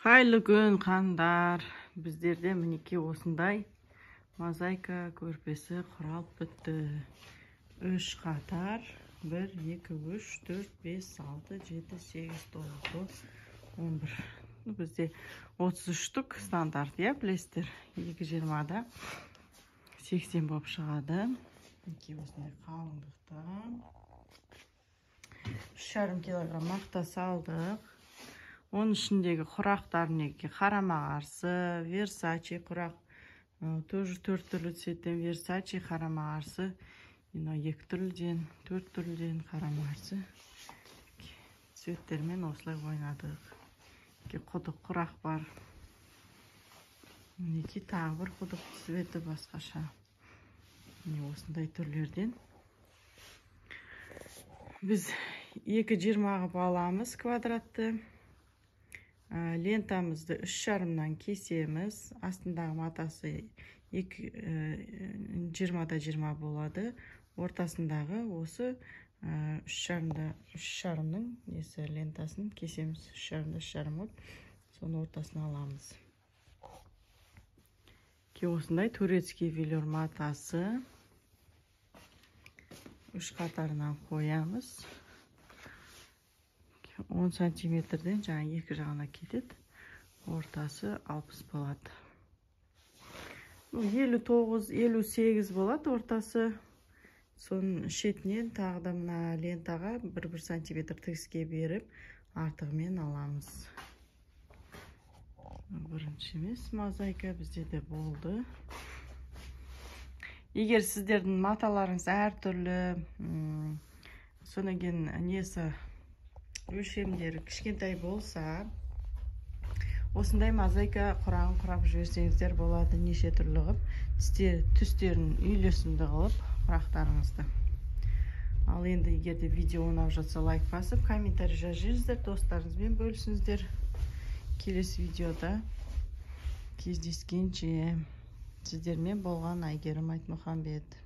Қайлы күн қандар. Біздерде мінеке осындай мозаика көрпесі құралып бітті. 3 қатар. 1, 2, 3, 4, 5, 6, 7, 8, 9, 11. Бізде 33 штук стандарт, білесіздер. 2,20-да 80 болып шығады. Мінеке осындай қалыңдықта. 3,5 килограмм мақта салдық. Оның ішіндегі құрақтар неге қарама-қарсы, Versace құрақ, тоже 4 түрлі цветтен Versace қарама-қарсы, 2 түрліден, 4 түрліден қарама-қарсы цветтермен осылай ойнадық. Құдық құрақ бар. Неке тағы бір құдық цветі басқаша. Осындай түрлерден. Біз 2,20-ға аламыз квадратты. Лентамызды 3,5-нан кесеміз. Астындағы матасы 20-да-20 болады. Ортасындағы осы 3,5-нің лентасын кесеміз. 3,5-3,5 болып. Соны ортасына аламыз. Осындай турецкий велюр матасы. 3 қатарынан қоямыз. 10 сантиметрден жаңа 2 жағына кетеді. Ортасы 60 болады. 59-58 болады ортасы. Соның шетінен тағы да мына лентаға 1 сантиметр тігіске беріп, артығымен аламыз. Бірінші емес мозаика бізде де болды. Егер сіздердің маталарыңыз әртүрлі, сонымен несі өлшемдері кішкентай болса, осындай мозаика құрағын құрап жіберсеңіздер болады, неше түрлі қылып, түстерін үйлесімді қылып құрақтарыңызды. Ал енді егерде видео ұнап жатса лайк басып, комментарий жазыңыздар, достарыңызбен бөлісіңіздер. Келесі видеода кездескенше сіздермен болған Айгерім Айтмұхамбет.